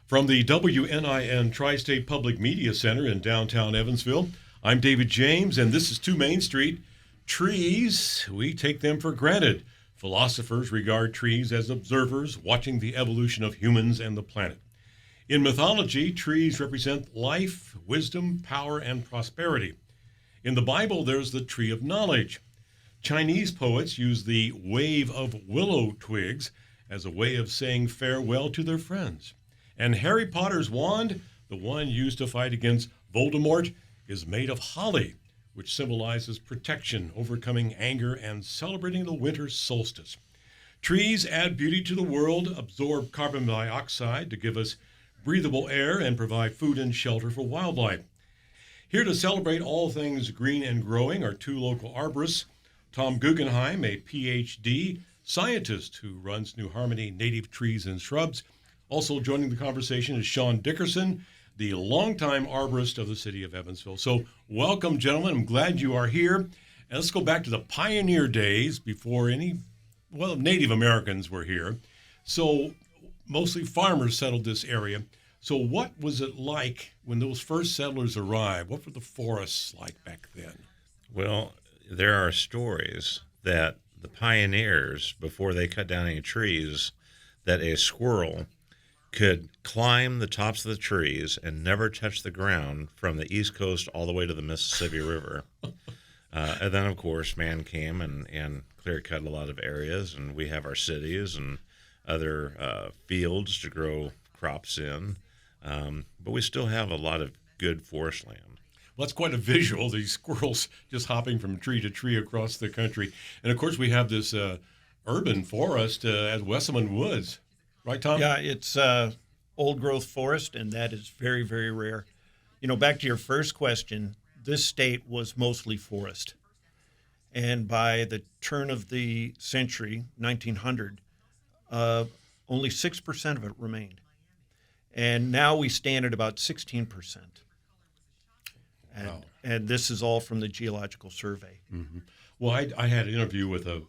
From the WNIN Tri-State Public Media Center in downtown Evansville, I'm David James, and this is 2 Main Street. Trees, we take them for granted. Philosophers regard trees as observers watching the evolution of humans and the planet. In mythology, trees represent life, wisdom, power, and prosperity. In the Bible, there's the tree of knowledge. Chinese poets use the wave of willow twigs as a way of saying farewell to their friends. And Harry Potter's wand, the one used to fight against Voldemort, is made of holly, which symbolizes protection, overcoming anger, and celebrating the winter solstice. Trees add beauty to the world, absorb carbon dioxide to give us breathable air, and provide food and shelter for wildlife. Here to celebrate all things green and growing are 2 local arborists. Tom Guggenheim, a Ph.D. scientist who runs New Harmony Native Trees and Shrubs. Also joining the conversation is Sean Dickerson, the longtime arborist of the city of Evansville. So welcome, gentlemen. I'm glad you are here. And let's go back to the pioneer days before Native Americans were here. So mostly farmers settled this area. So what was it like when those first settlers arrived? What were the forests like back then? Well, there are stories that the pioneers, before they cut down any trees, that a squirrel could climb the tops of the trees and never touch the ground from the East Coast all the way to the Mississippi River. And then, of course, man came and clear-cut a lot of areas, and we have our cities and other fields to grow crops in. But we still have a lot of good forest land. Well, that's quite a visual, these squirrels just hopping from tree to tree across the country. And, of course, we have this urban forest at Wesselman Woods. Right, Tom? Yeah, it's old-growth forest, and that is very, very rare. You know, back to your first question, this state was mostly forest. And by the turn of the century, 1900, only 6% of it remained. And now we stand at about 16%. Wow. And this is all from the Geological Survey. Mm-hmm. Well, I had an interview with a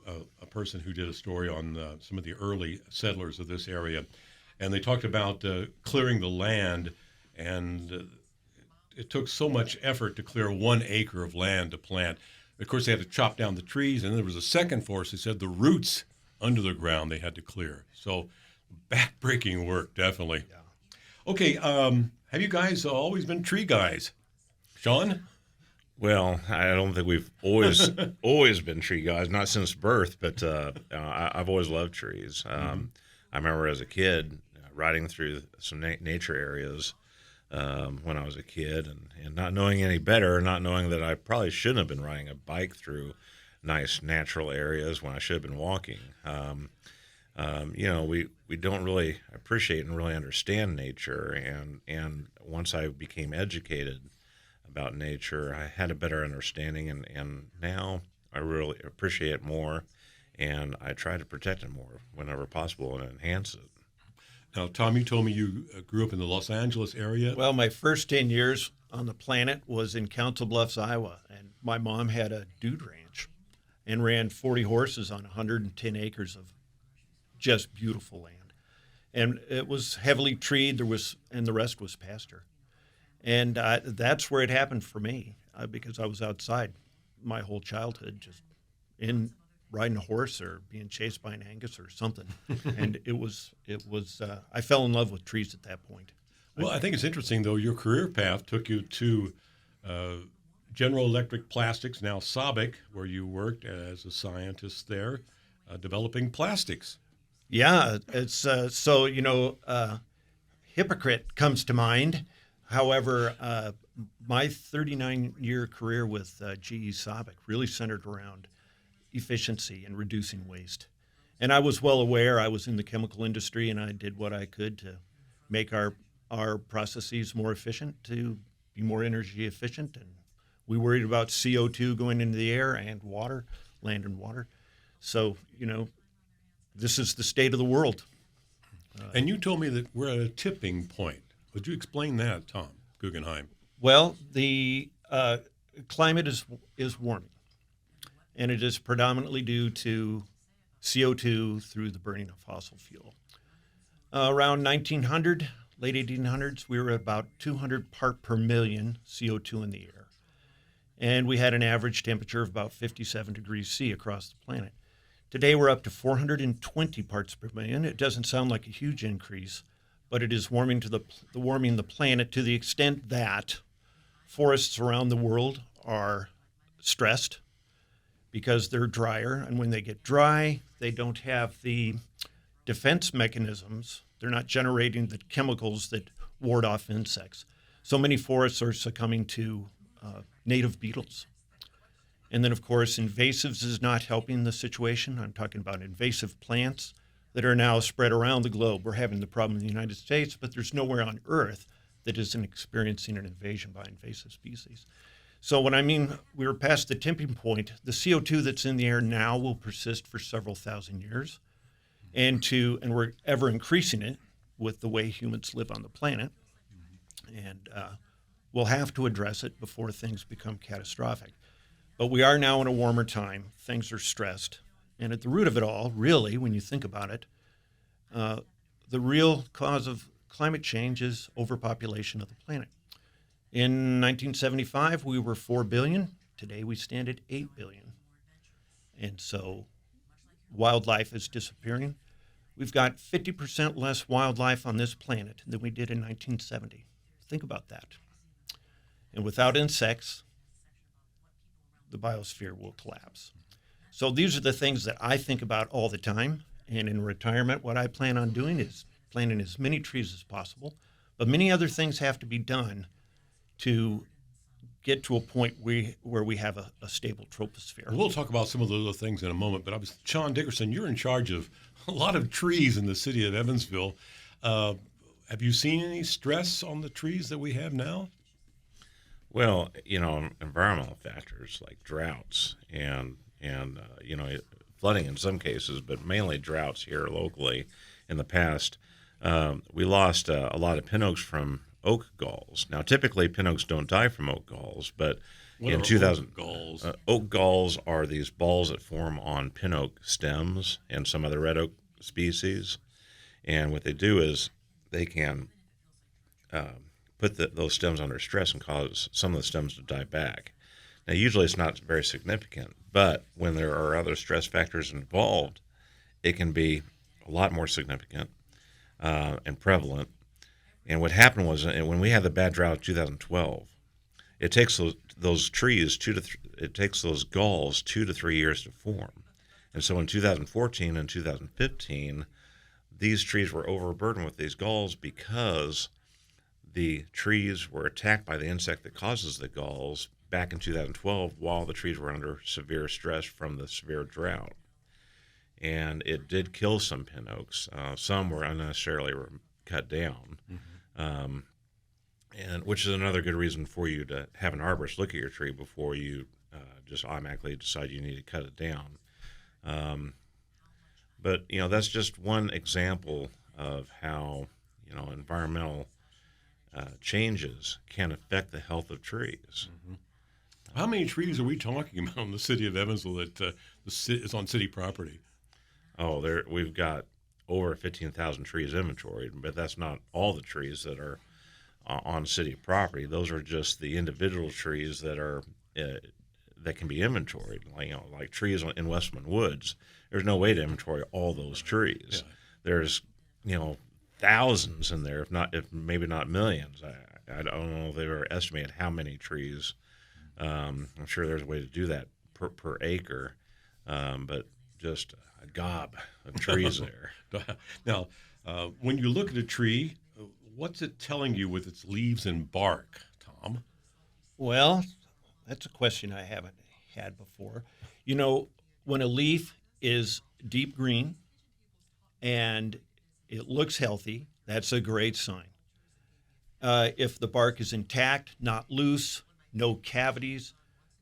person who did a story on some of the early settlers of this area, and they talked about clearing the land, and it took so much effort to clear 1 acre of land to plant. Of course, they had to chop down the trees, and there was a second force. They said the roots under the ground they had to clear. So back-breaking work, definitely. Yeah. Okay, have you guys always been tree guys? Sean? Well, I don't think we've always been tree guys, not since birth, but I've always loved trees. I remember as a kid riding through some nature areas when I was a kid and not knowing any better, not knowing that I probably shouldn't have been riding a bike through nice natural areas when I should have been walking. We don't really appreciate and really understand nature, and once I became educated about nature, I had a better understanding, and now I really appreciate it more, and I try to protect it more whenever possible and enhance it. Now, Tom, you told me you grew up in the Los Angeles area. Well, my first 10 years on the planet was in Council Bluffs, Iowa, and my mom had a dude ranch and ran 40 horses on 110 acres of just beautiful land. And it was heavily treed, and the rest was pasture. And that's where it happened for me, because I was outside my whole childhood, just in riding a horse or being chased by an Angus or something. And it was. I fell in love with trees at that point. Well, I think it's interesting, though, your career path took you to General Electric Plastics, now Sabic, where you worked as a scientist there, developing plastics. Yeah, it's hypocrite comes to mind. However, my 39-year career with GE Sabic really centered around efficiency and reducing waste. And I was well aware. I was in the chemical industry, and I did what I could to make our processes more efficient, to be more energy efficient. And we worried about CO2 going into the air and water, land and water. So, this is the state of the world. And you told me that we're at a tipping point. Would you explain that, Tom Guggenheim? Well, the climate is warming, and it is predominantly due to CO2 through the burning of fossil fuel. Around 1900, late 1800s, we were at about 200 part per million CO2 in the air. And we had an average temperature of about 57 degrees C across the planet. Today, we're up to 420 parts per million. It doesn't sound like a huge increase, but it is warming the planet to the extent that forests around the world are stressed because they're drier. And when they get dry, they don't have the defense mechanisms. They're not generating the chemicals that ward off insects. So many forests are succumbing to native beetles. And then, of course, invasives is not helping the situation. I'm talking about invasive plants that are now spread around the globe. We're having the problem in the United States, but there's nowhere on Earth that isn't experiencing an invasion by invasive species. So when I mean we're past the tipping point, the CO2 that's in the air now will persist for several thousand years, and we're ever increasing it with the way humans live on the planet. And we'll have to address it before things become catastrophic. But we are now in a warmer time. Things are stressed. And at the root of it all, really, when you think about it, the real cause of climate change is overpopulation of the planet. In 1975, we were 4 billion. Today, we stand at 8 billion. And so wildlife is disappearing. We've got 50% less wildlife on this planet than we did in 1970. Think about that. And without insects, the biosphere will collapse. So these are the things that I think about all the time. And in retirement, what I plan on doing is planting as many trees as possible. But many other things have to be done to get to a point where we have a stable troposphere. We'll talk about some of those other things in a moment. But Sean Dickerson, you're in charge of a lot of trees in the city of Evansville. Have you seen any stress on the trees that we have now? Well, environmental factors like droughts and flooding in some cases, but mainly droughts here locally. In the past, we lost a lot of pin oaks from oak galls. Now, typically, pin oaks don't die from oak galls, but in 2000, oak galls are these balls that form on pin oak stems and some other red oak species. And what they do is they can put those stems under stress and cause some of the stems to die back. Now, usually it's not very significant, but when there are other stress factors involved, it can be a lot more significant and prevalent. And what happened was, when we had the bad drought in 2012, it takes those trees it takes those galls 2 to 3 years to form. And so in 2014 and 2015, these trees were overburdened with these galls because the trees were attacked by the insect that causes the galls back in 2012 while the trees were under severe stress from the severe drought. And it did kill some pin oaks. Some were unnecessarily cut down, and which is another good reason for you to have an arborist look at your tree before you just automatically decide you need to cut it down. But that's just one example of how environmental changes can affect the health of trees. Mm-hmm. How many trees are we talking about in the city of Evansville that is on city property? Oh, we've got over 15,000 trees inventoried, but that's not all the trees that are on city property. Those are just the individual trees that are that can be inventoried. Like trees in Westman Woods. There's no way to inventory all those trees. Yeah. There's thousands in there, if maybe not millions. I don't know if they ever estimated how many trees. I'm sure there's a way to do that per acre, but just a gob of trees there. Now, when you look at a tree, what's it telling you with its leaves and bark, Tom? Well, that's a question I haven't had before. When a leaf is deep green and it looks healthy, that's a great sign. If the bark is intact, not loose, no cavities,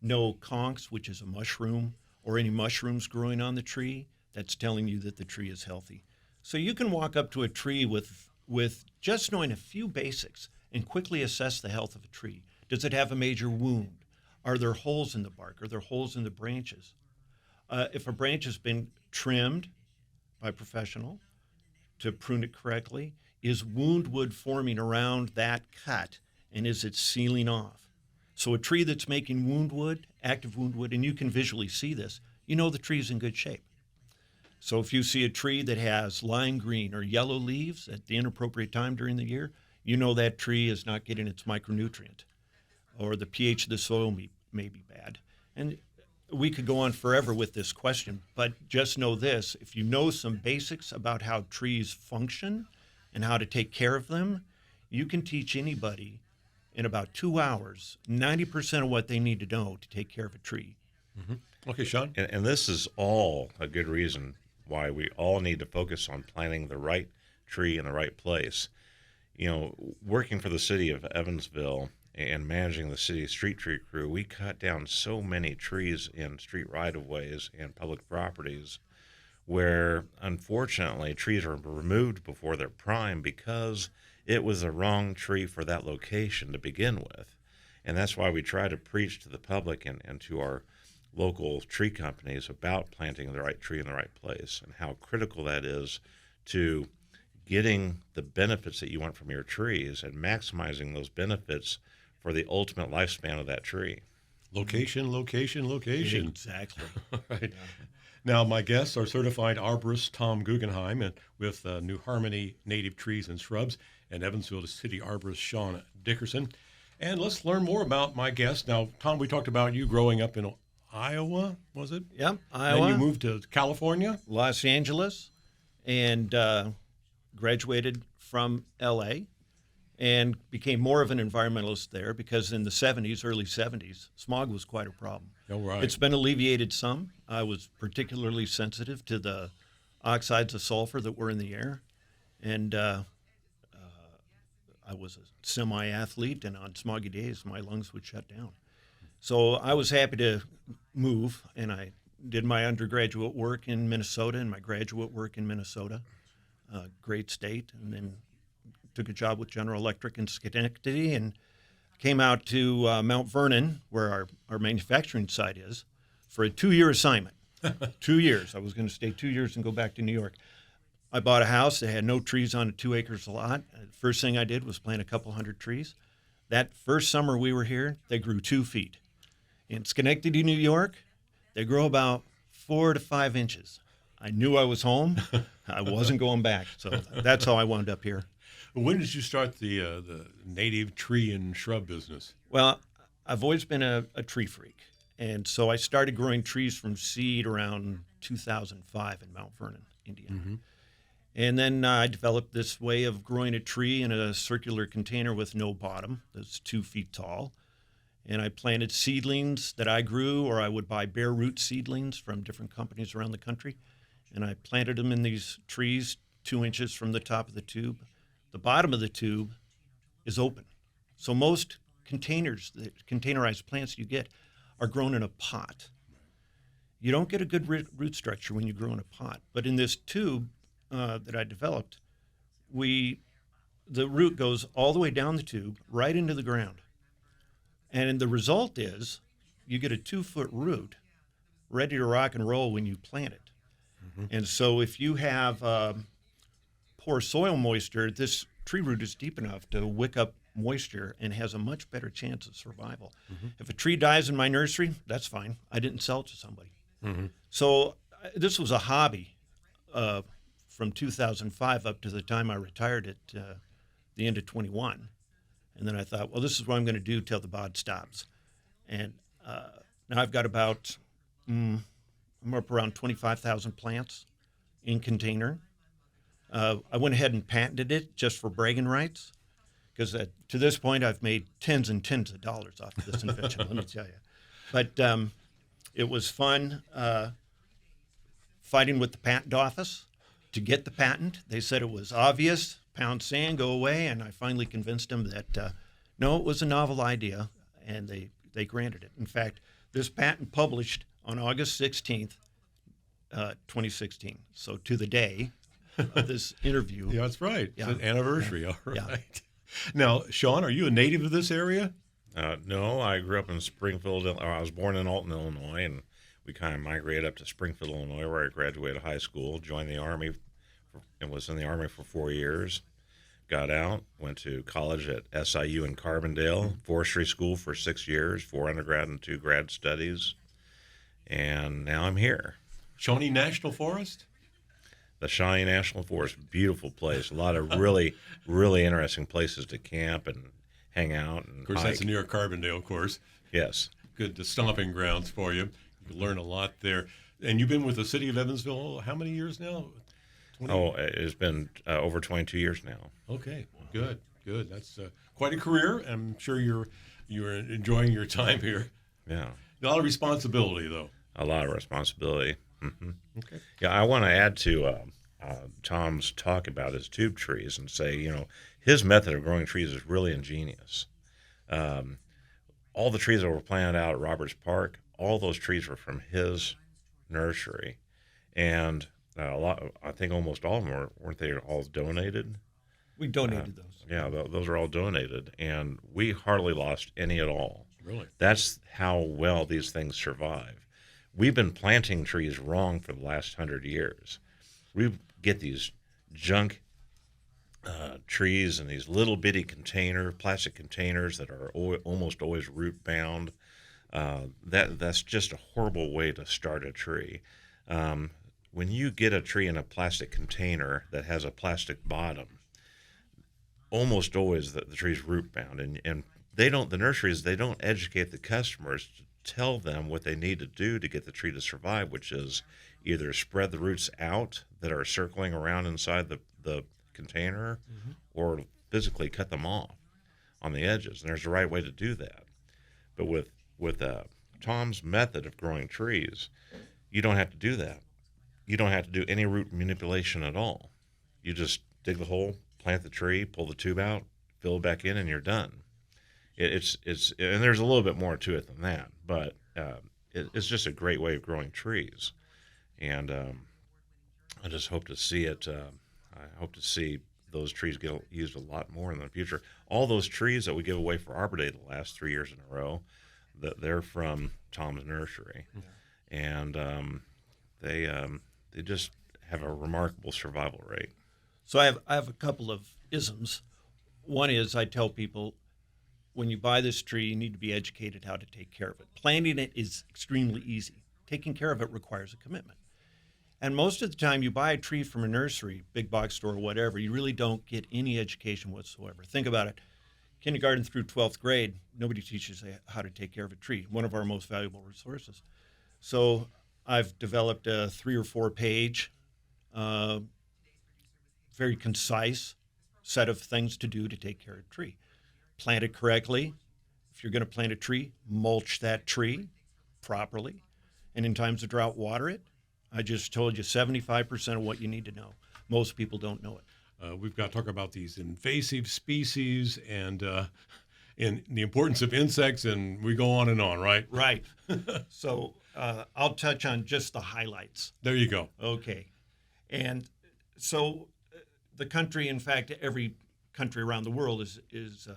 no conchs, which is a mushroom, or any mushrooms growing on the tree, that's telling you that the tree is healthy. So you can walk up to a tree with just knowing a few basics and quickly assess the health of a tree. Does it have a major wound? Are there holes in the bark? Are there holes in the branches? If a branch has been trimmed by a professional, to prune it correctly? Is wound wood forming around that cut, and is it sealing off? So a tree that's making wound wood, active wound wood, and you can visually see this, you know the tree's in good shape. So if you see a tree that has lime green or yellow leaves at the inappropriate time during the year, you know that tree is not getting its micronutrient, or the pH of the soil may be bad. And we could go on forever with this question, but just know this: if you know some basics about how trees function and how to take care of them, you can teach anybody in about 2 hours 90% of what they need to know to take care of a tree. Mm-hmm. Okay, Sean. And this is all a good reason why we all need to focus on planting the right tree in the right place. You know, working for the city of Evansville and managing the city's street tree crew, we cut down so many trees in street right-of-ways and public properties where, unfortunately, trees are removed before their prime because it was the wrong tree for that location to begin with. And that's why we try to preach to the public and to our local tree companies about planting the right tree in the right place and how critical that is to getting the benefits that you want from your trees and maximizing those benefits for the ultimate lifespan of that tree. Location, location, location. Exactly. Right. Yeah. Now, my guests are certified arborist Tom Guggenheim and with New Harmony Native Trees and Shrubs, and Evansville City arborist Sean Dickerson. And let's learn more about my guests. Now, Tom, we talked about you growing up in Iowa, was it? Yep, Iowa. Then you moved to California? Los Angeles, and graduated from L.A., and became more of an environmentalist there because in the 70s, early 70s, smog was quite a problem. Oh, right. It's been alleviated some. I was particularly sensitive to the oxides of sulfur that were in the air, and I was a semi-athlete, and on smoggy days, my lungs would shut down. So I was happy to move, and I did my undergraduate work in Minnesota and my graduate work in Minnesota, great state, and then took a job with General Electric in Schenectady and came out to Mount Vernon, where our manufacturing site is, for a 2-year assignment. 2 years. I was going to stay 2 years and go back to New York. I bought a house that had no trees on a 2 acres lot. First thing I did was plant a couple hundred trees. That first summer we were here, they grew 2 feet. In Schenectady, New York, they grow about 4 to 5 inches. I knew I was home. I wasn't going back. So that's how I wound up here. When did you start the native tree and shrub business? Well, I've always been a tree freak. And so I started growing trees from seed around 2005 in Mount Vernon, Indiana. Mm-hmm. And then I developed this way of growing a tree in a circular container with no bottom that's 2 feet tall. And I planted seedlings that I grew, or I would buy bare root seedlings from different companies around the country. And I planted them in these trees 2 inches from the top of the tube. The bottom of the tube is open. So most containerized plants you get are grown in a pot. You don't get a good root structure when you grow in a pot. But in this tube that I developed, the root goes all the way down the tube, right into the ground. And the result is you get a 2-foot root ready to rock and roll when you plant it. Mm-hmm. And so if you have poor soil moisture, this tree root is deep enough to wick up moisture and has a much better chance of survival. Mm-hmm. If a tree dies in my nursery, that's fine. I didn't sell it to somebody. Mm-hmm. So this was a hobby from 2005 up to the time I retired at the end of 21. And then I thought, well, this is what I'm going to do till the bod stops. And now I've got about, I'm up around 25,000 plants in container. I went ahead and patented it just for bragging rights, because to this point I've made tens and tens of dollars off of this invention, let me tell you. But it was fun fighting with the patent office to get the patent. They said it was obvious, pound sand, go away, and I finally convinced them that no, it was a novel idea, and they granted it. In fact, this patent published on August 16th, 2016, so to the day of this interview. Yeah, that's right. Yeah. It's an anniversary. Yeah. All right. Yeah. Now, Sean, are you a native of this area? No, I grew up in Springfield. I was born in Alton, Illinois, and we kind of migrated up to Springfield, Illinois, where I graduated high school, joined the Army and was in the Army for 4 years. Got out, went to college at SIU in Carbondale, forestry school for 6 years, 4 undergrad and 2 grad studies, and now I'm here. Shawnee National Forest? The Shawnee National Forest, beautiful place. A lot of really, really interesting places to camp and hang out and Of course, hike. that's near Carbondale, of course. Yes. Good stomping grounds for you. You learn a lot there. And you've been with the city of Evansville how many years now? 20? Oh, it's been over 22 years now. Okay, good. That's quite a career. I'm sure you're enjoying your time here. Yeah. A lot of responsibility, though. A lot of responsibility. Mm-hmm. Okay. Yeah, I want to add to Tom's talk about his tube trees and say, his method of growing trees is really ingenious. All the trees that were planted out at Roberts Park, all those trees were from his nursery, and I think almost all of them weren't they all donated? We donated those. Yeah, those are all donated, and we hardly lost any at all. Really? That's how well these things survive. We've been planting trees wrong for the last 100 years. We get these junk trees in these little bitty plastic containers that are almost always root bound. That's just a horrible way to start a tree. When you get a tree in a plastic container that has a plastic bottom, almost always the tree's root bound, and the nurseries don't educate the customers to tell them what they need to do to get the tree to survive, which is either spread the roots out that are circling around inside the container, mm-hmm. or physically cut them off on the edges. And there's a right way to do that. But with Tom's method of growing trees, you don't have to do that. You don't have to do any root manipulation at all. You just dig the hole, plant the tree, pull the tube out, fill it back in, and you're done. It's and there's a little bit more to it than that, but it's just a great way of growing trees, and I just hope to see it. I hope to see those trees get used a lot more in the future. All those trees that we give away for Arbor Day the last 3 years in a row, they're from Tom's nursery, yeah. And they just have a remarkable survival rate. So I have a couple of isms. One is I tell people, when you buy this tree, you need to be educated how to take care of it. Planting it is extremely easy. Taking care of it requires a commitment. And most of the time you buy a tree from a nursery, big box store, whatever, you really don't get any education whatsoever. Think about it. Kindergarten through 12th grade, nobody teaches you how to take care of a tree, one of our most valuable resources. So I've developed a 3 or 4 page, very concise set of things to do to take care of a tree. Plant it correctly. If you're going to plant a tree, mulch that tree properly. And in times of drought, water it. I just told you 75% of what you need to know. Most people don't know it. We've got to talk about these invasive species and the importance of insects, and we go on and on, right? Right. So I'll touch on just the highlights. There you go. Okay. And so the country, in fact, every country around the world is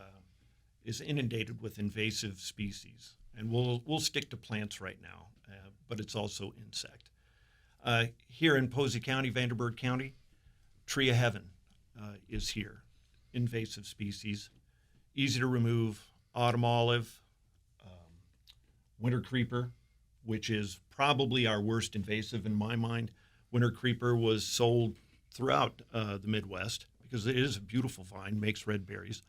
inundated with invasive species, and we'll stick to plants right now, but it's also insect. Here in Posey County, Vanderburgh County, tree of heaven is here. Invasive species, easy to remove. Autumn olive, winter creeper, which is probably our worst invasive in my mind. Winter creeper was sold throughout the Midwest because it is a beautiful vine, makes red berries,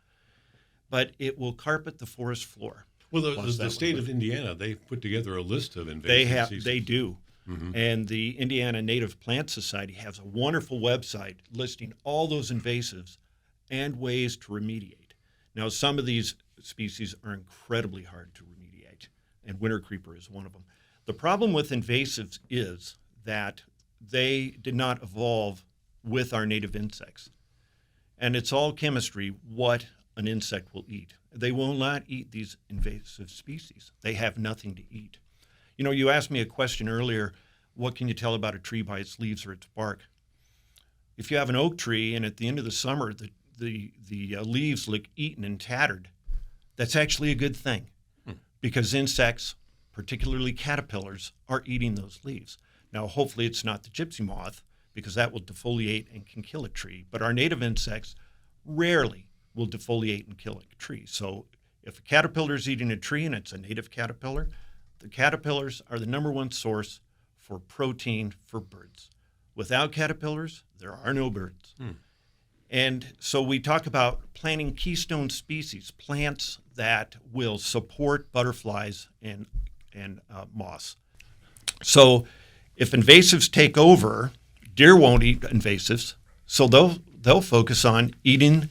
but it will carpet the forest floor. Well, the state of Indiana, they've put together a list of invasive species. They do. Mm-hmm. And the Indiana Native Plant Society has a wonderful website listing all those invasives and ways to remediate. Now, some of these species are incredibly hard to remediate, and winter creeper is one of them. The problem with invasives is that they did not evolve with our native insects. And it's all chemistry what an insect will eat. They will not eat these invasive species. They have nothing to eat. You know, you asked me a question earlier, what can you tell about a tree by its leaves or its bark? If you have an oak tree and at the end of the summer the leaves look eaten and tattered, that's actually a good thing because insects, particularly caterpillars, are eating those leaves. Now, hopefully it's not the gypsy moth because that will defoliate and can kill a tree. But our native insects rarely will defoliate and kill a tree. So if a caterpillar is eating a tree and it's a native caterpillar, the caterpillars are the number one source for protein for birds. Without caterpillars, there are no birds. And so we talk about planting keystone species, plants that will support butterflies and moths. So if invasives take over, deer won't eat invasives, so they'll focus on eating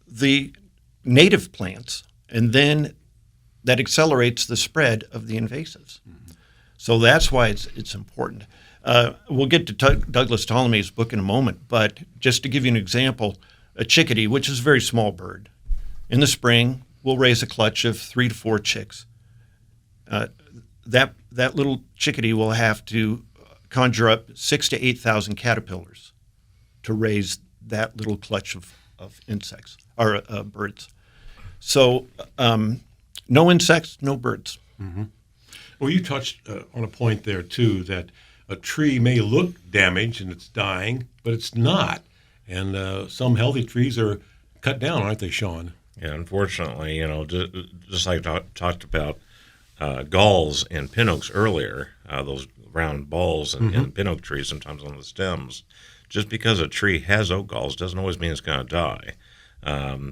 the native plants, and then that accelerates the spread of the invasives. So that's why it's important. We'll get to Douglas Ptolemy's book in a moment, but just to give you an example, a chickadee, which is a very small bird, in the spring will raise a clutch of 3 to 4 chicks. That little chickadee will have to conjure up 6,000 to 8,000 caterpillars to raise that little clutch of insects or birds. So no insects, no birds. Well, you touched on a point there, too, that a tree may look damaged and it's dying, but it's not. And some healthy trees are cut down, aren't they, Sean? Yeah, unfortunately, just like I talked about galls and pin oaks earlier, those round balls in pin oak trees, sometimes on the stems. Just because a tree has oak galls doesn't always mean it's going to die.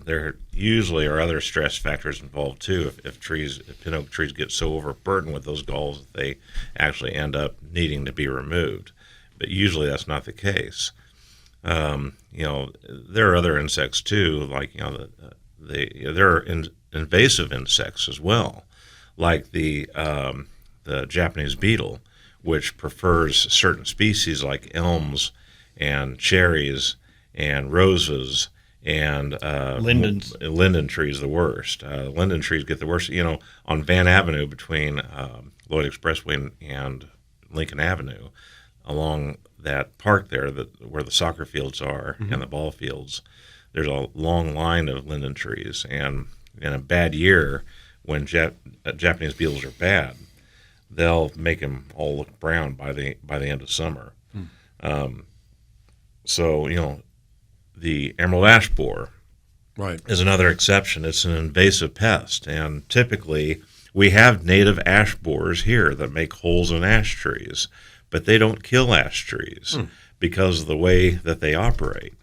There usually are other stress factors involved too. If pin oak trees get so overburdened with those galls that they actually end up needing to be removed, but usually that's not the case. There are other insects too, like there are invasive insects as well, like the Japanese beetle, which prefers certain species like elms and cherries and roses. And Lindens. Linden trees the worst. Linden trees get the worst. On Van Avenue between Lloyd Expressway and Lincoln Avenue, along that park there where the soccer fields are and the ball fields, there's a long line of linden trees. And in a bad year, when Japanese beetles are bad, they'll make them all look brown by the end of summer. The emerald ash borer is another exception. It's an invasive pest, and typically we have native ash borers here that make holes in ash trees, but they don't kill ash trees because of the way that they operate.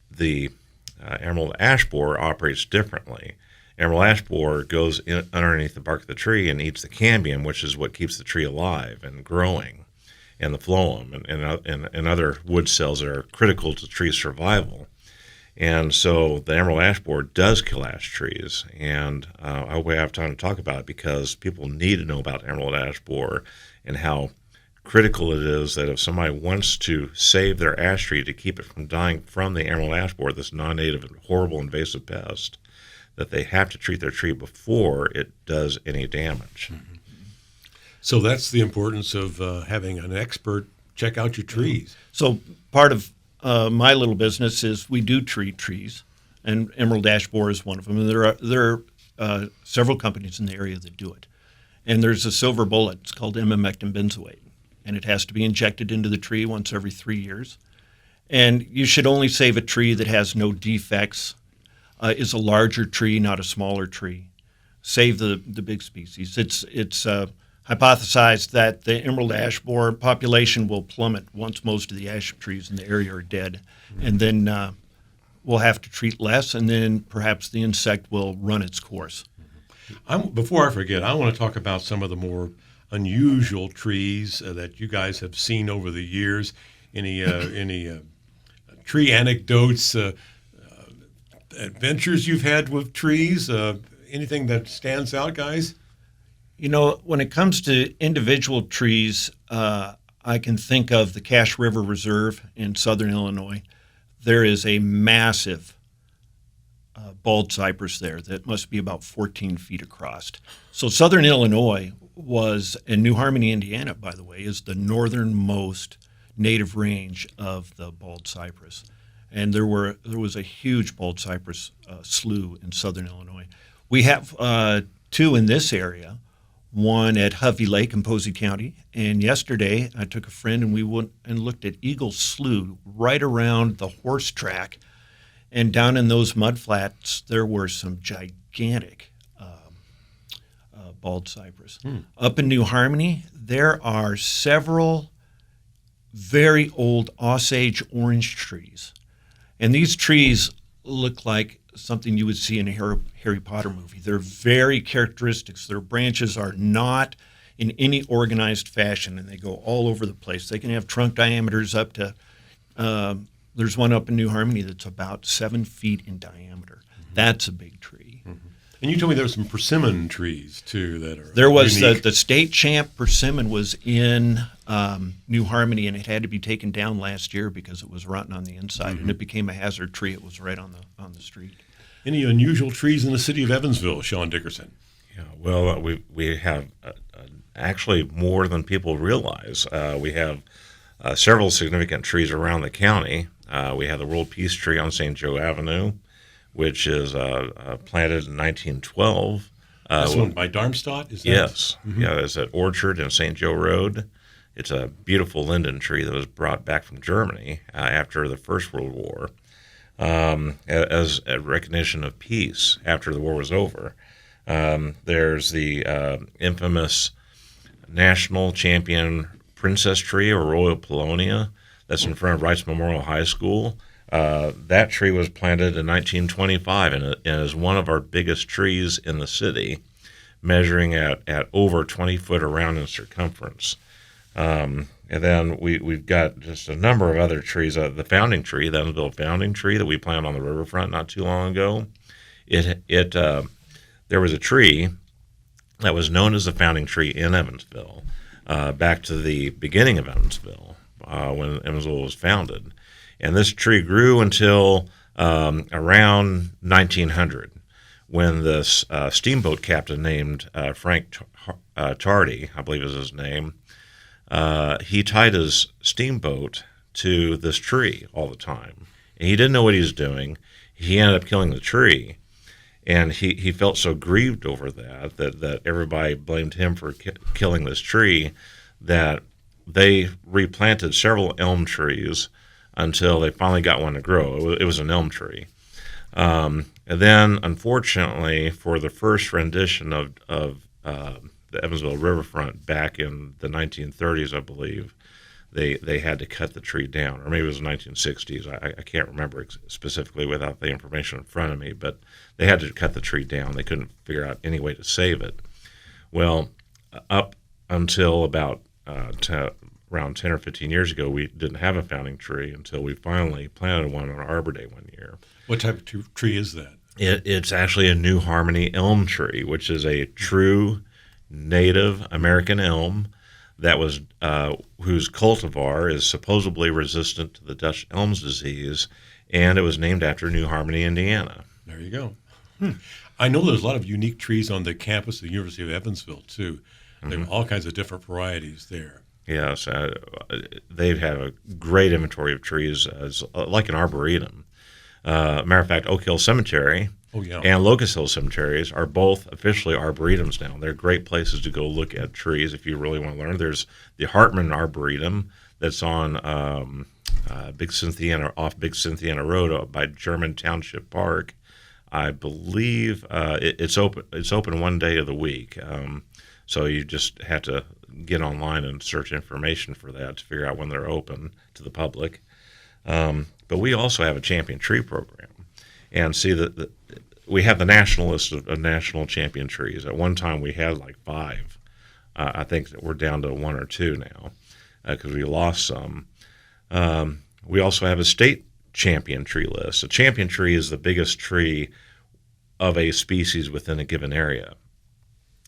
The emerald ash borer operates differently. Emerald ash borer goes underneath the bark of the tree and eats the cambium, which is what keeps the tree alive and growing, and the phloem and other wood cells that are critical to tree survival. And so the emerald ash borer does kill ash trees, and I will have time to talk about it because people need to know about emerald ash borer and how critical it is that if somebody wants to save their ash tree to keep it from dying from the emerald ash borer, this non-native and horrible invasive pest, that they have to treat their tree before it does any damage. So that's the importance of having an expert check out your trees. So part of my little business is we do treat trees, and emerald ash borer is one of them. And there are several companies in the area that do it. And there's a silver bullet. It's called imamectin benzoate, and it has to be injected into the tree once every 3 years. And you should only save a tree that has no defects, is a larger tree, not a smaller tree. Save the big species. It's hypothesized that the emerald ash borer population will plummet once most of the ash trees in the area are dead. And then we'll have to treat less, and then perhaps the insect will run its course. Before I forget, I want to talk about some of the more unusual trees that you guys have seen over the years. Any tree anecdotes, adventures you've had with trees? Anything that stands out, guys? When it comes to individual trees, I can think of the Cache River Reserve in southern Illinois. There is a massive bald cypress there that must be about 14 feet across. So southern Illinois and New Harmony, Indiana, by the way, is the northernmost native range of the bald cypress. And there was a huge bald cypress slough in southern Illinois. We have two in this area. one at Hovey Lake in Posey County. And yesterday, I took a friend and we went and looked at Eagle Slough right around the horse track. And down in those mud flats, there were some gigantic bald cypress. Up in New Harmony, there are several very old Osage orange trees. And these trees look like something you would see in a Harry Potter movie. They're very characteristic. Their branches are not in any organized fashion, and they go all over the place. They can have trunk diameters up to, there's one up in New Harmony that's about 7 feet in diameter. That's a big tree. And you told me there were some persimmon trees, too, that are There was unique. the state champ persimmon was in New Harmony, and it had to be taken down last year because it was rotten on the inside, and it became a hazard tree. It was right on the street. Any unusual trees in the city of Evansville, Sean Dickerson? Yeah, well, we have actually more than people realize. We have several significant trees around the county. We have the World Peace Tree on St. Joe Avenue, which is planted in 1912. This one by Darmstadt? Is that? Yes. Yeah, it's at Orchard and St. Joe Road. It's a beautiful linden tree that was brought back from Germany after the First World War as a recognition of peace after the war was over. There's the infamous national champion princess tree or Royal Paulownia that's in front of Rice Memorial High School. That tree was planted in 1925 and is one of our biggest trees in the city, measuring at over 20 foot around in circumference. And then we've got just a number of other trees. The founding tree, the Evansville founding tree that we planted on the riverfront not too long ago. There was a tree that was known as the founding tree in Evansville back to the beginning of Evansville when Evansville was founded. And this tree grew until around 1900 when this steamboat captain named Frank Tardy, I believe is his name, he tied his steamboat to this tree all the time. And he didn't know what he was doing. He ended up killing the tree. And he felt so grieved over that everybody blamed him for killing this tree that they replanted several elm trees until they finally got one to grow. It was an elm tree. And then, unfortunately, for the first rendition of the Evansville riverfront back in the 1930s, I believe, they had to cut the tree down. Or maybe it was the 1960s. I can't remember specifically without the information in front of me, but they had to cut the tree down. They couldn't figure out any way to save it. Well, up until about around 10 or 15 years ago, we didn't have a founding tree until we finally planted one on Arbor Day one year. What type of tree is that? It's actually a New Harmony elm tree, which is a true native American elm that was whose cultivar is supposedly resistant to the Dutch elm's disease, and it was named after New Harmony, Indiana. There you go. I know there's a lot of unique trees on the campus of the University of Evansville, too. There are all kinds of different varieties there. Yes, they've had a great inventory of trees, like an arboretum. Matter of fact, Oak Hill Cemetery and Locust Hill Cemeteries are both officially arboretums now. They're great places to go look at trees if you really want to learn. There's the Hartman Arboretum that's on off Big Cynthiana Road by German Township Park. I believe it's open. It's open one day of the week, so you just have to get online and search information for that to figure out when they're open to the public. But we also have a champion tree program, and see that we have the national list of national champion trees. At one time, we had like 5. I think that we're down to 1 or 2 now because we lost some. We also have a state champion tree list. A champion tree is the biggest tree of a species within a given area,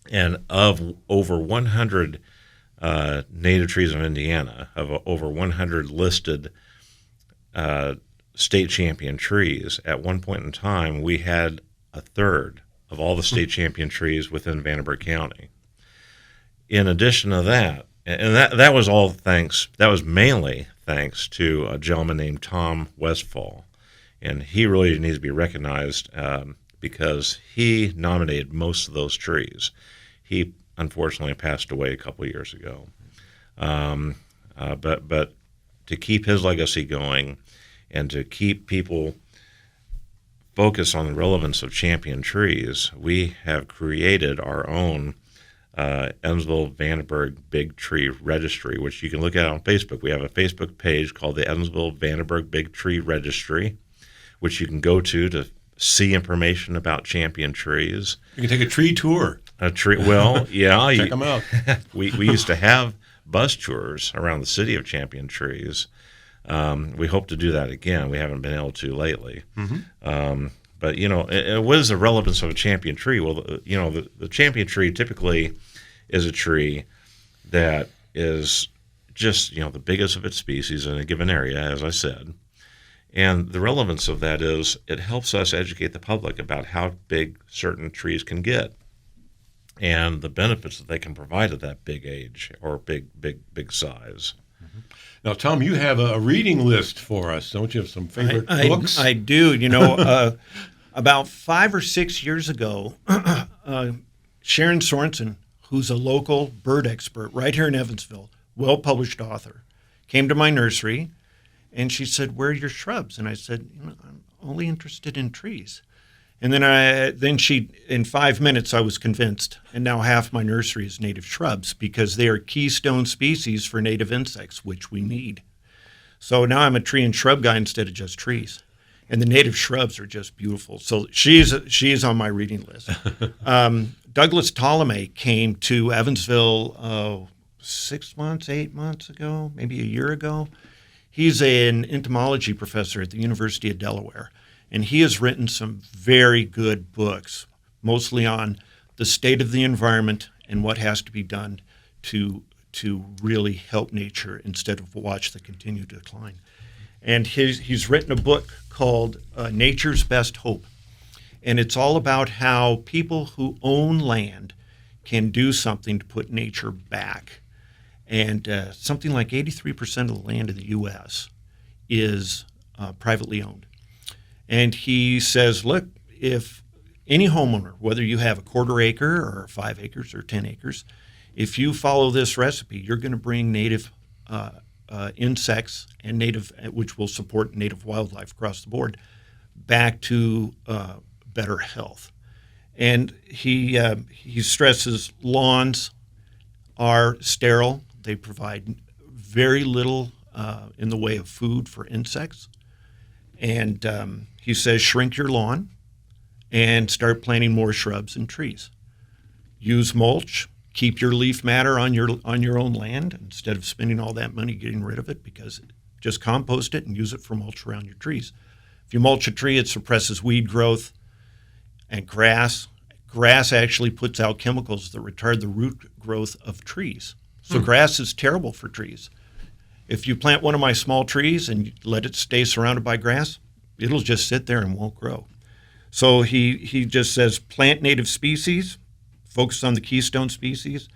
and of over 100 native trees of Indiana, of over 100 listed state champion trees, at one point in time, we had a third of all the state champion trees within Vanderburgh County. In addition to that, and that was all thanks, that was mainly thanks to a gentleman named Tom Westfall. And he really needs to be recognized because he nominated most of those trees. He unfortunately passed away a couple of years ago. But to keep his legacy going and to keep people focused on the relevance of champion trees, we have created our own Evansville Vandenberg Big Tree Registry, which you can look at on Facebook. We have a Facebook page called the Evansville Vandenberg Big Tree Registry, which you can go to see information about champion trees. You can take a tree tour. Well, yeah. Check them out. We used to have bus tours around the city of champion trees. We hope to do that again. We haven't been able to lately. But, what is the relevance of a champion tree? Well, the champion tree typically is a tree that is just, the biggest of its species in a given area, as I said. And the relevance of that is it helps us educate the public about how big certain trees can get and the benefits that they can provide at that big age or big size. Now, Tom, you have a reading list for us. Don't you have some favorite books? I do. About 5 or 6 years ago, Sharon Sorensen, who's a local bird expert right here in Evansville, well-published author, came to my nursery, and she said, "Where are your shrubs?" And I said, "I'm only interested in trees." And then she, in 5 minutes, I was convinced. And now half my nursery is native shrubs because they are keystone species for native insects, which we need. So now I'm a tree and shrub guy instead of just trees. And the native shrubs are just beautiful. So she's on my reading list. Douglas Ptolemy came to Evansville 6 months, 8 months ago, maybe a year ago. He's an entomology professor at the University of Delaware. And he has written some very good books, mostly on the state of the environment and what has to be done to really help nature instead of watch the continued decline. And he's written a book called Nature's Best Hope. And it's all about how people who own land can do something to put nature back. And something like 83% of the land in the U.S. is privately owned. And he says, look, if any homeowner, whether you have a 1/4 acre or 5 acres or 10 acres, if you follow this recipe, you're going to bring native insects and native, which will support native wildlife across the board, back to better health. And he stresses lawns are sterile. They provide very little in the way of food for insects. And he says, shrink your lawn and start planting more shrubs and trees. Use mulch. Keep your leaf matter on your own land instead of spending all that money getting rid of it, because just compost it and use it for mulch around your trees. If you mulch a tree, it suppresses weed growth and grass. Grass actually puts out chemicals that retard the root growth of trees. So grass is terrible for trees. If you plant one of my small trees and let it stay surrounded by grass, it'll just sit there and won't grow. So he just says plant native species, focus on the keystone species,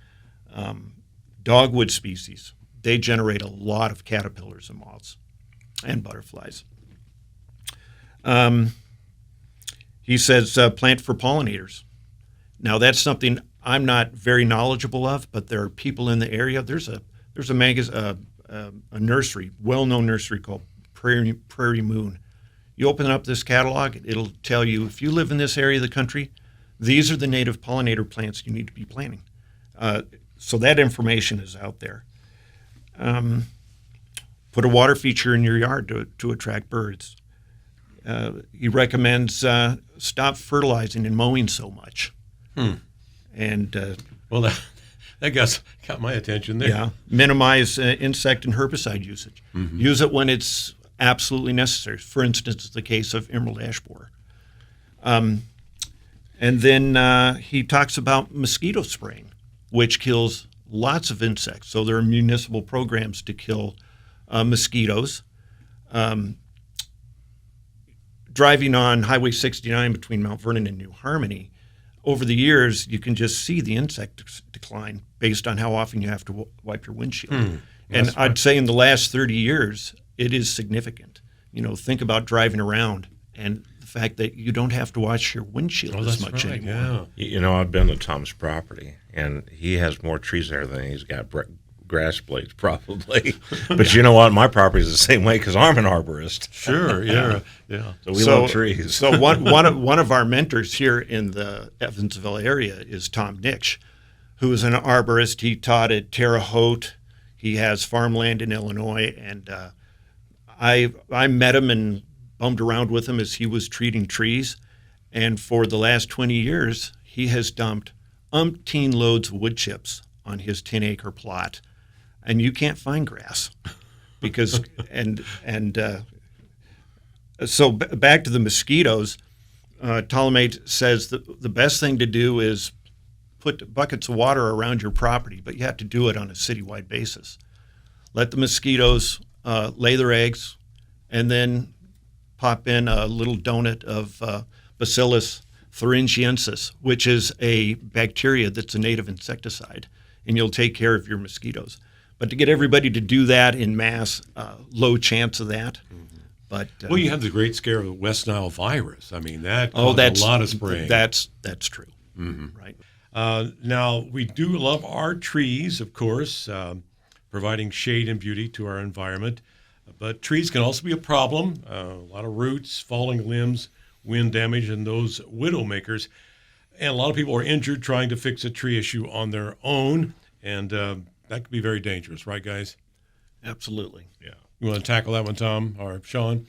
dogwood species. They generate a lot of caterpillars and moths and butterflies. He says plant for pollinators. Now that's something I'm not very knowledgeable of, but there are people in the area. There's a nursery, well-known nursery called Prairie Moon. You open up this catalog, it'll tell you if you live in this area of the country, these are the native pollinator plants you need to be planting. So that information is out there. Put a water feature in your yard to attract birds. He recommends stop fertilizing and mowing so much. And well, that got my attention there. Yeah, minimize insect and herbicide usage. Mm-hmm. Use it when it's absolutely necessary. For instance, the case of emerald ash borer. And then he talks about mosquito spraying, which kills lots of insects. So there are municipal programs to kill mosquitoes. Driving on Highway 69 between Mount Vernon and New Harmony, over the years, you can just see the insect decline based on how often you have to wipe your windshield. And I'd say in the last 30 years, it is significant. Think about driving around, and the fact that you don't have to wash your windshield as that's much right. anymore. Yeah. You know, I've been to Tom's property, and he has more trees there than he's got grass blades, probably. But you know what? My property is the same way because I'm an arborist. Sure. Yeah. Yeah. So we love trees. So one of our mentors here in the Evansville area is Tom Nix, who is an arborist. He taught at Terre Haute. He has farmland in Illinois, and I met him and bummed around with him as he was treating trees. And for the last 20 years, he has dumped umpteen loads of wood chips on his 10-acre plot, and you can't find grass because so back to the mosquitoes. Ptolemate says that the best thing to do is put buckets of water around your property, but you have to do it on a citywide basis. Let the mosquitoes lay their eggs, and then pop in a little donut of Bacillus thuringiensis, which is a bacteria that's a native insecticide, and you'll take care of your mosquitoes. But to get everybody to do that in mass, low chance of that. Mm-hmm. But well, you had the great scare of the West Nile virus. I mean, that caused a lot of spraying. That's true. Mm-hmm. Right. Now, we do love our trees, of course, providing shade and beauty to our environment. But trees can also be a problem. A lot of roots, falling limbs, wind damage, and those widow makers. And a lot of people are injured trying to fix a tree issue on their own. And that could be very dangerous, right, guys? Absolutely. Yeah. You want to tackle that one, Tom or Sean?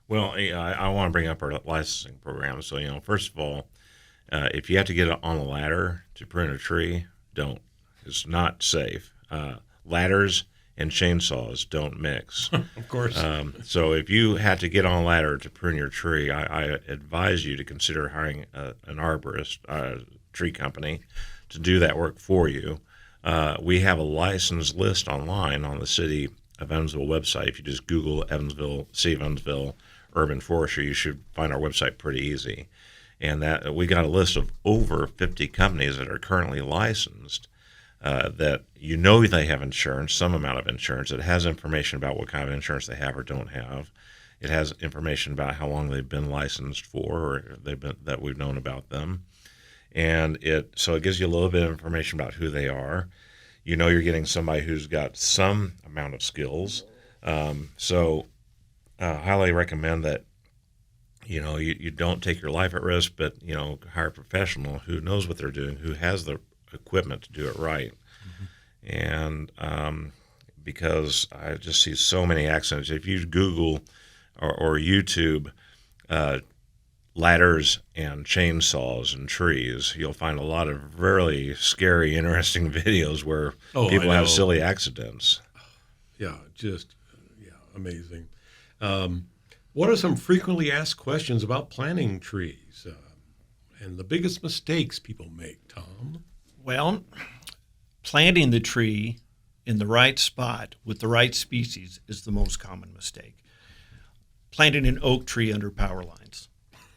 Well, I want to bring up our licensing program. So, you know, first of all, if you have to get on a ladder to prune a tree, don't. It's not safe. Ladders and chainsaws don't mix. Of course. So if you had to get on a ladder to prune your tree, I advise you to consider hiring an arborist, tree company, to do that work for you. We have a license list online on the City of Evansville website. If you just Google Evansville, City of Evansville, Urban Forestry, you should find our website pretty easy. And that we got a list of over 50 companies that are currently licensed, that you know they have insurance, some amount of insurance. It has information about what kind of insurance they have or don't have. It has information about how long they've been licensed for, or that we've known about them. And so it gives you a little bit of information about who they are. You know you're getting somebody who's got some amount of skills. So highly recommend that, you know, you don't take your life at risk, but, you know, hire a professional who knows what they're doing, who has the equipment to do it right. Mm-hmm. And because I just see so many accidents. If you Google or YouTube ladders and chainsaws and trees, you'll find a lot of really scary, interesting videos where people have silly accidents. Yeah, amazing. What are some frequently asked questions about planting trees and the biggest mistakes people make, Tom? Well, planting the tree in the right spot with the right species is the most common mistake. Planting an oak tree under power lines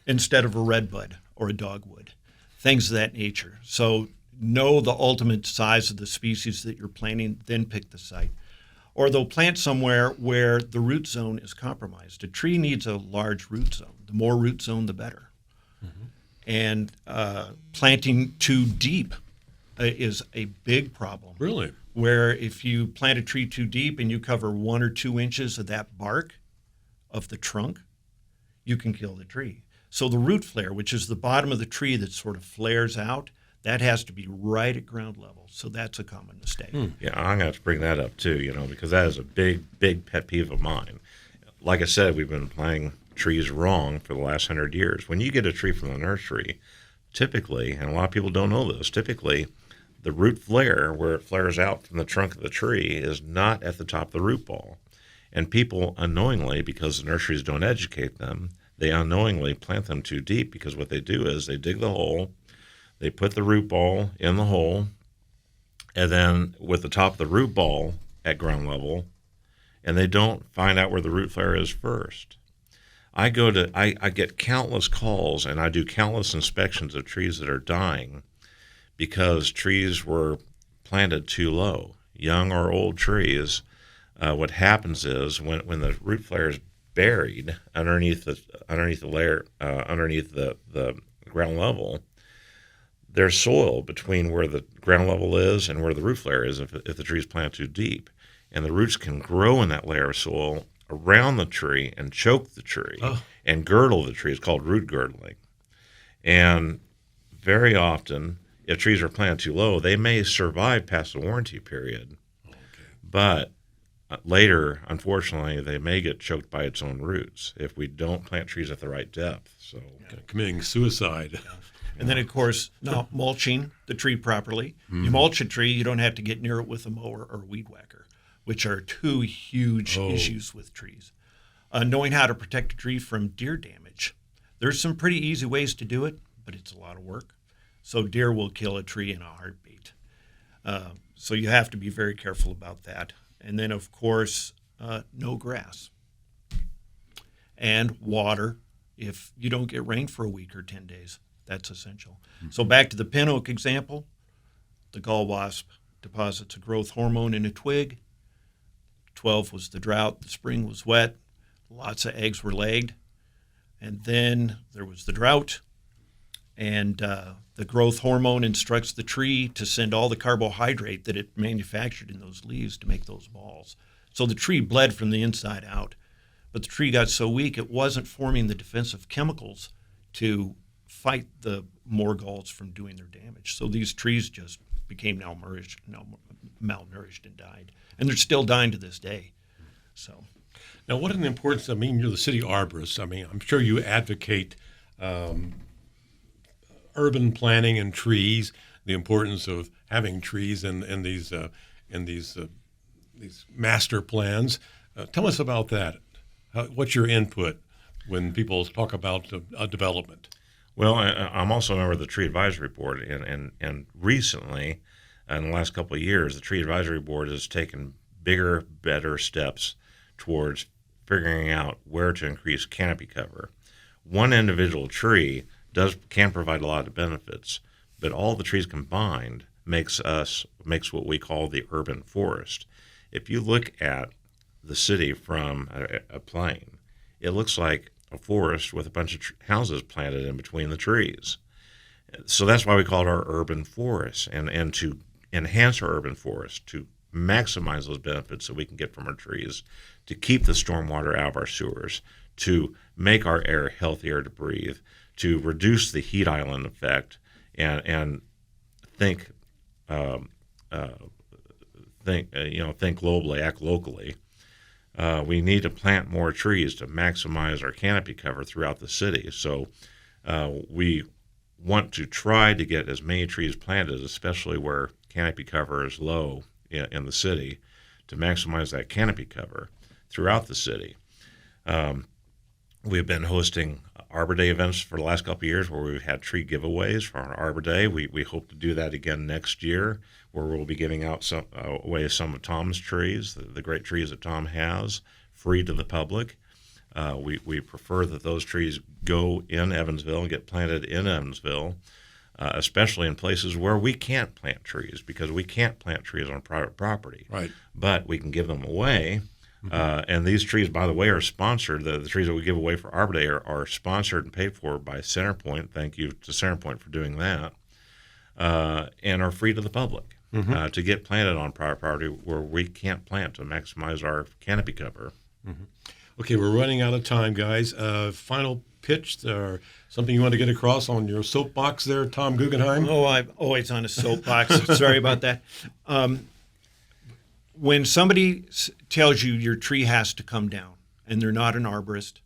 instead of a redbud or a dogwood, things of that nature. So know the ultimate size of the species that you're planting, then pick the site. Or they'll plant somewhere where the root zone is compromised. A tree needs a large root zone. The more root zone, the better. Mm-hmm. And planting too deep is a big problem. Really? Where if you plant a tree too deep and you cover 1 or 2 inches of that bark of the trunk, you can kill the tree. So the root flare, which is the bottom of the tree that sort of flares out, that has to be right at ground level. So that's a common mistake. Yeah, I'm going to have to bring that up too, you know, because that is a big, big pet peeve of mine. Like I said, we've been planting trees wrong for the last 100 years. When you get a tree from the nursery, typically, and a lot of people don't know this, typically the root flare, where it flares out from the trunk of the tree, is not at the top of the root ball. And people unknowingly, because the nurseries don't educate them, they unknowingly plant them too deep, because what they do is they dig the hole, they put the root ball in the hole, and then with the top of the root ball at ground level, and they don't find out where the root flare is first. I get countless calls, and I do countless inspections of trees that are dying because trees were planted too low. Young or old trees, what happens is when the root flare is buried underneath the layer, underneath the ground level, there's soil between where the ground level is and where the roof layer is if the tree is planted too deep. And the roots can grow in that layer of soil around the tree and choke the tree and girdle the tree. It's called root girdling. And very often, if trees are planted too low, they may survive past the warranty period. Okay. But later, unfortunately, they may get choked by its own roots if we don't plant trees at the right depth. So committing suicide. Yeah. And then, of course, now mulching the tree properly. You mulch a tree, you don't have to get near it with a mower or weed whacker, which are two huge issues with trees. Knowing how to protect a tree from deer damage. There's some pretty easy ways to do it, but it's a lot of work. So deer will kill a tree in a heartbeat. So you have to be very careful about that. And then, of course, no grass. And water if you don't get rain for a week or 10 days. That's essential. Mm-hmm. So back to the pin oak example, the gall wasp deposits a growth hormone in a twig. 12 was the drought. The spring was wet. Lots of eggs were laid. And then there was the drought. And the growth hormone instructs the tree to send all the carbohydrate that it manufactured in those leaves to make those balls. So the tree bled from the inside out. But the tree got so weak it wasn't forming the defensive chemicals to fight the morgulls from doing their damage. So these trees just became malnourished and died. And they're still dying to this day. So, now, what an importance, you're the city arborist. I'm sure you advocate urban planning and trees, the importance of having trees in these master plans. Tell us about that. What's your input when people talk about development? Well, I'm also a member of the Tree Advisory Board, and recently, in the last couple of years, the Tree Advisory Board has taken bigger, better steps towards figuring out where to increase canopy cover. One individual tree can provide a lot of benefits, but all the trees combined makes what we call the urban forest. If you look at the city from a plane, it looks like a forest with a bunch of houses planted in between the trees. So that's why we call it our urban forest, and to enhance our urban forest, to maximize those benefits that we can get from our trees, to keep the stormwater out of our sewers, to make our air healthier to breathe, to reduce the heat island effect, and think globally, act locally. We need to plant more trees to maximize our canopy cover throughout the city. So we want to try to get as many trees planted, especially where canopy cover is low in the city, to maximize that canopy cover throughout the city. We've been hosting Arbor Day events for the last couple of years where we've had tree giveaways for our Arbor Day. We hope to do that again next year, where we'll be giving out away some of Tom's trees, the great trees that Tom has, free to the public. We prefer that those trees go in Evansville and get planted in Evansville, especially in places where we can't plant trees, because we can't plant trees on private property. Right. But we can give them away. And these trees, by the way, are sponsored. The trees that we give away for Arbor Day are sponsored and paid for by Centerpoint. Thank you to Centerpoint for doing that. And are free to the public to get planted on private property where we can't plant, to maximize our canopy cover. Mm-hmm. Okay, we're running out of time, guys. Final pitch or something you want to get across on your soapbox there, Tom Guggenheim? Oh, I'm always on a soapbox. Sorry about that. When somebody tells you your tree has to come down and they're not an arborist,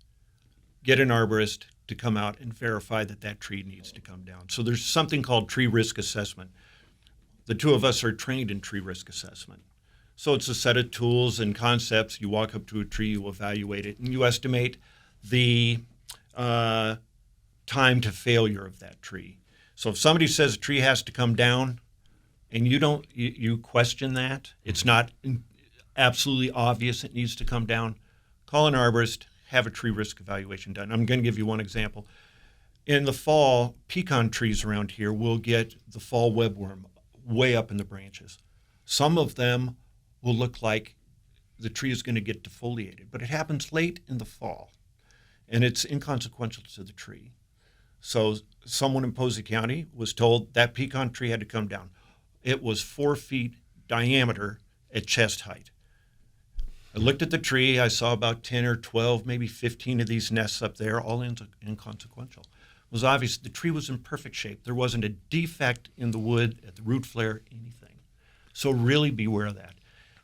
get an arborist to come out and verify that that tree needs to come down. So there's something called tree risk assessment. The two of us are trained in tree risk assessment. So it's a set of tools and concepts. You walk up to a tree, you evaluate it, and you estimate the time to failure of that tree. So if somebody says a tree has to come down, and you question that, it's not absolutely obvious it needs to come down, call an arborist, have a tree risk evaluation done. I'm going to give you one example. In the fall, pecan trees around here will get the fall webworm way up in the branches. Some of them will look like the tree is going to get defoliated, but it happens late in the fall, and it's inconsequential to the tree. So someone in Posey County was told that pecan tree had to come down. It was 4 feet diameter at chest height. I looked at the tree. I saw about 10 or 12, maybe 15 of these nests up there, all inconsequential. It was obvious the tree was in perfect shape. There wasn't a defect in the wood, at the root flare, anything. So really beware of that.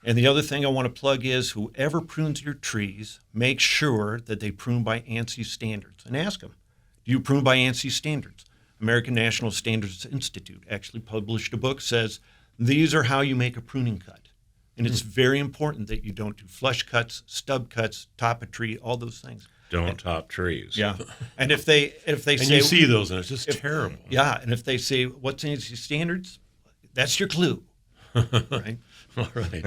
And the other thing I want to plug is whoever prunes your trees, make sure that they prune by ANSI standards. And ask them, do you prune by ANSI standards? American National Standards Institute actually published a book, says these are how you make a pruning cut. And it's very important that you don't do flush cuts, stub cuts, top a tree, all those things. Don't top trees. Yeah. And if they And say, you see those, and it's just terrible. yeah, and if they say, what's ANSI standards? That's your clue, right? All right.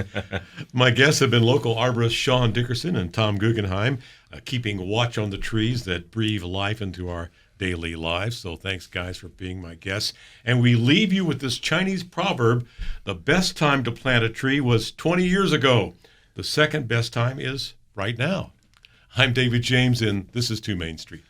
My guests have been local arborists Sean Dickerson and Tom Guggenheim, keeping watch on the trees that breathe life into our daily lives. So thanks, guys, for being my guests. And we leave you with this Chinese proverb: the best time to plant a tree was 20 years ago. The second best time is right now. I'm David James, and this is 2 Main Street.